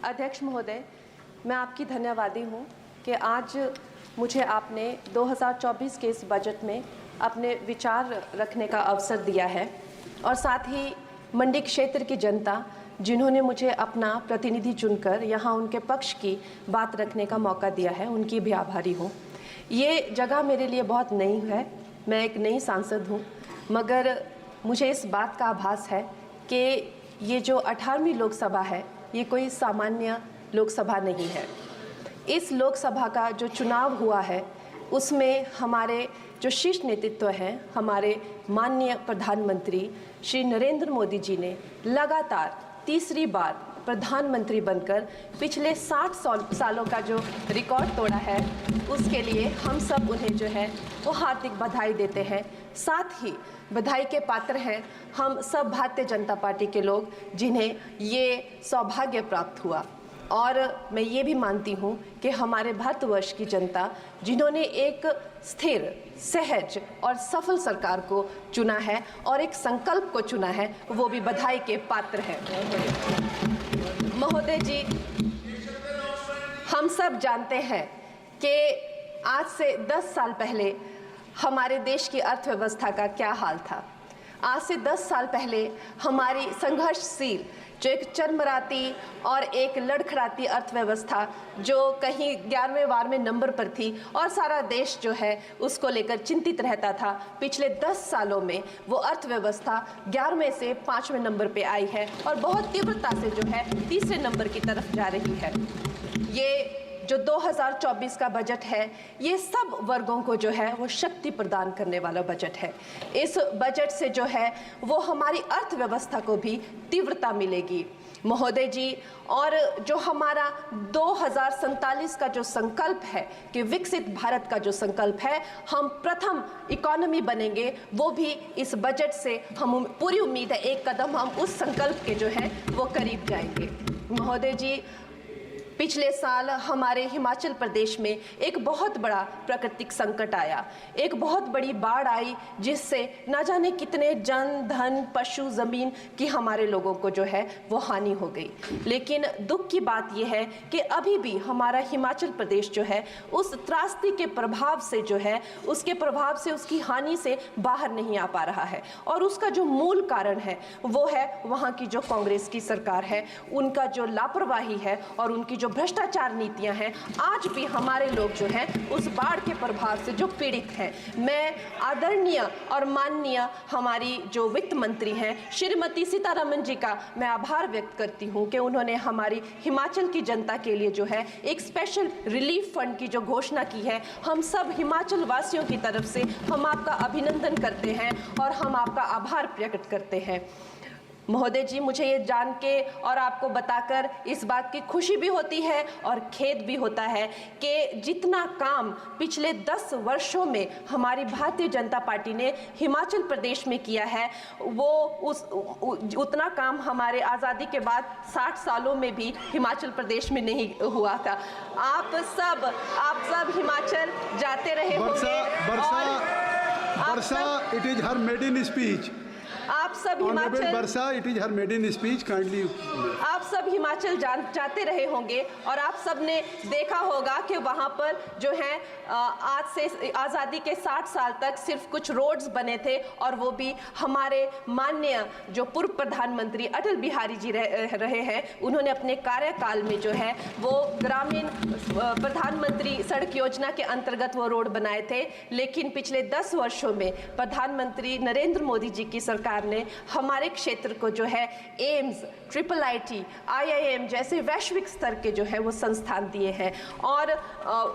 अध्यक्ष महोदय, मैं आपकी धन्यवादी हूँ कि आज मुझे आपने 2024 के इस बजट में अपने विचार रखने का अवसर दिया है और साथ ही मंडी क्षेत्र की जनता जिन्होंने मुझे अपना प्रतिनिधि चुनकर यहाँ उनके पक्ष की बात रखने का मौका दिया है, उनकी भी आभारी हूँ। ये जगह मेरे लिए बहुत नई है, मैं एक नई सांसद हूँ, मगर मुझे इस बात का आभास है कि ये जो 18वीं लोकसभा है ये कोई सामान्य लोकसभा नहीं है। इस लोकसभा का जो चुनाव हुआ है उसमें हमारे जो शीर्ष नेतृत्व हैं, हमारे माननीय प्रधानमंत्री श्री नरेंद्र मोदी जी ने लगातार तीसरी बार प्रधानमंत्री बनकर पिछले 60 सालों का जो रिकॉर्ड तोड़ा है, उसके लिए हम सब उन्हें जो है वो हार्दिक बधाई देते हैं। साथ ही बधाई के पात्र हैं हम सब भारतीय जनता पार्टी के लोग जिन्हें ये सौभाग्य प्राप्त हुआ। और मैं ये भी मानती हूँ कि हमारे भारतवर्ष की जनता जिन्होंने एक स्थिर, सहज और सफल सरकार को चुना है और एक संकल्प को चुना है, वो भी बधाई के पात्र हैं। महोदय जी, हम सब जानते हैं कि आज से 10 साल पहले हमारे देश की अर्थव्यवस्था का क्या हाल था। आज से 10 साल पहले हमारी संघर्षशील जो एक चरमराती और एक लड़खड़ाती अर्थव्यवस्था जो कहीं 11वें-12वें नंबर पर थी और सारा देश जो है उसको लेकर चिंतित रहता था, पिछले 10 सालों में वो अर्थव्यवस्था 11वें से 5वें नंबर पे आई है और बहुत तीव्रता से जो है तीसरे नंबर की तरफ जा रही है। ये जो 2024 का बजट है ये सब वर्गों को जो है वो शक्ति प्रदान करने वाला बजट है। इस बजट से जो है वो हमारी अर्थव्यवस्था को भी तीव्रता मिलेगी महोदय जी। और जो हमारा 2047 का जो संकल्प है कि विकसित भारत का जो संकल्प है, हम प्रथम इकोनॉमी बनेंगे, वो भी इस बजट से हम पूरी उम्मीद है एक कदम हम उस संकल्प के जो है वो करीब जाएंगे। महोदय जी, पिछले साल हमारे हिमाचल प्रदेश में एक बहुत बड़ा प्राकृतिक संकट आया, एक बहुत बड़ी बाढ़ आई जिससे न जाने कितने जन, धन, पशु, ज़मीन की हमारे लोगों को जो है वो हानि हो गई। लेकिन दुख की बात यह है कि अभी भी हमारा हिमाचल प्रदेश जो है उस त्रासदी के प्रभाव से जो है उसके प्रभाव से उसकी हानि से बाहर नहीं आ पा रहा है। और उसका जो मूल कारण है वो है वहाँ की जो कांग्रेस की सरकार है, उनका जो लापरवाही है और उनकी जो भ्रष्टाचार नीतियां हैं। आज भी हमारे लोग जो हैं उस बाढ़ के प्रभाव से जो पीड़ित हैं। मैं आदरणीय और माननीय हमारी जो वित्त मंत्री हैं श्रीमती सीतारमण जी का मैं आभार व्यक्त करती हूं कि उन्होंने हमारी हिमाचल की जनता के लिए जो है एक स्पेशल रिलीफ फंड की जो घोषणा की है। हम सब हिमाचल वासियों की तरफ से हम आपका अभिनंदन करते हैं और हम आपका आभार प्रकट करते हैं। महोदय जी, मुझे ये जान के और आपको बताकर इस बात की खुशी भी होती है और खेद भी होता है कि जितना काम पिछले 10 वर्षों में हमारी भारतीय जनता पार्टी ने हिमाचल प्रदेश में किया है वो उतना काम हमारे आज़ादी के बाद 60 सालों में भी हिमाचल प्रदेश में नहीं हुआ था। आप सब हिमाचल जाते रहे होंगे। वर्षा, it is her maiden speech. आप सब हिमाचल जाते रहे होंगे और आप सब ने देखा होगा कि वहाँ पर जो है आज से आज़ादी के 60 साल तक सिर्फ कुछ रोड्स बने थे और वो भी हमारे माननीय जो पूर्व प्रधानमंत्री अटल बिहारी जी रहे हैं, उन्होंने अपने कार्यकाल में जो है वो ग्रामीण प्रधानमंत्री सड़क योजना के अंतर्गत वो रोड बनाए थे। लेकिन पिछले 10 वर्षों में प्रधानमंत्री नरेंद्र मोदी जी की सरकार ने हमारे क्षेत्र को जो है एम्स, IIIT, IIM जैसे वैश्विक स्तर के जो है वो संस्थान दिए हैं और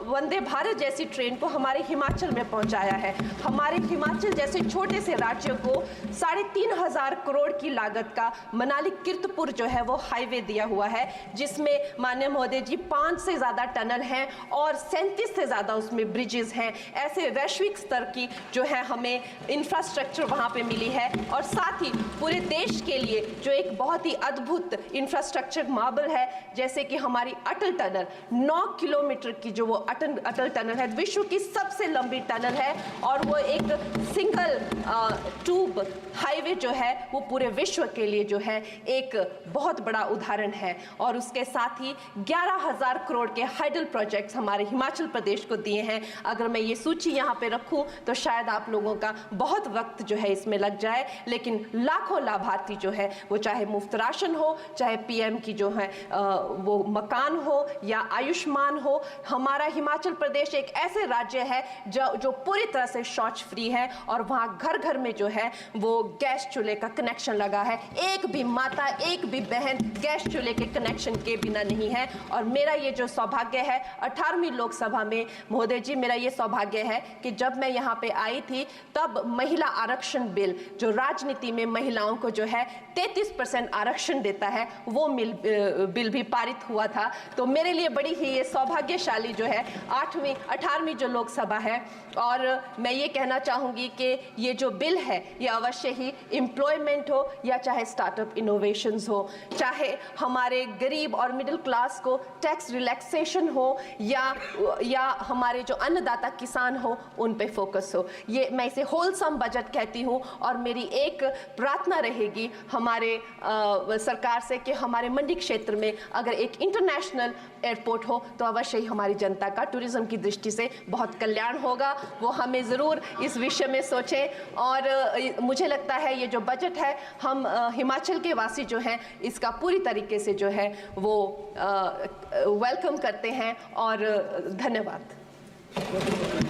वंदे भारत जैसी ट्रेन को हमारे हिमाचल में पहुंचाया है। हमारे हिमाचल जैसे छोटे से राज्य को 3,500 करोड़ की लागत का मनाली कीर्तपुर जो है वो हाईवे दिया हुआ है, जिसमें माननीय महोदय जी 5 से ज़्यादा टनल हैं और 37 से ज़्यादा उसमें ब्रिजेस हैं। ऐसे वैश्विक स्तर की जो है हमें इंफ्रास्ट्रक्चर वहाँ पे मिली है और साथ ही पूरे देश के लिए जो एक बहुत ही अद्भुत अद्भुत इंफ्रास्ट्रक्चर मार्बल है, जैसे कि हमारी अटल टनल 9 किलोमीटर की जो वो अटल टनल है, विश्व की सबसे लंबी टनल है और वो एक सिंगल ट्यूब हाईवे जो है वो पूरे विश्व के लिए जो है एक बहुत बड़ा उदाहरण है। और उसके साथ ही 11,000 करोड़ के हाइडल प्रोजेक्ट्स हमारे हिमाचल प्रदेश को दिए हैं। अगर मैं ये सूची यहाँ पे रखूँ तो शायद आप लोगों का बहुत वक्त जो है इसमें लग जाए, लेकिन लाखों लाभार्थी जो है वो चाहे मुफ्त राशन हो, चाहे पीएम की जो है वो मकान हो या आयुष्मान हो। हमारा हिमाचल प्रदेश एक ऐसे राज्य है जो पूरी तरह से शौच फ्री है और वहाँ घर घर में जो है वो गैस चूल्हे का कनेक्शन लगा है। एक भी माता, एक भी बहन गैस चूल्हे के कनेक्शन के बिना नहीं है। और मेरा ये जो सौभाग्य है 18वीं लोकसभा में, महोदय जी, मेरा ये सौभाग्य है कि जब मैं यहाँ पे आई थी तब महिला आरक्षण बिल, जो राजनीति में महिलाओं को जो है 33% आरक्षण देता है, वो बिल भी पारित हुआ था। तो मेरे लिए बड़ी ही ये सौभाग्यशाली जो है 18वीं जो लोकसभा है। और मैं ये कहना चाहूँगी कि ये जो बिल है ये अवश्य ही एम्प्लॉयमेंट हो या चाहे स्टार्टअप इनोवेशंस हो, चाहे हमारे गरीब और मिडिल क्लास को टैक्स रिलैक्सेशन हो या हमारे जो अन्नदाता किसान हो उन पे फोकस हो। ये मैं इसे होलसम बजट कहती हूँ। और मेरी एक प्रार्थना रहेगी हमारे सरकार से कि हमारे मंडी क्षेत्र में अगर एक इंटरनेशनल एयरपोर्ट हो तो अवश्य ही हमारी जनता का टूरिज्म की दृष्टि से बहुत कल्याण होगा। वो हमें ज़रूर इस विषय में सोचें। और मुझे लगता है ये जो बजट है हम हिमाचल के वासी जो हैं इसका पूरी तरीके से जो है वो वेलकम करते हैं। और धन्यवाद।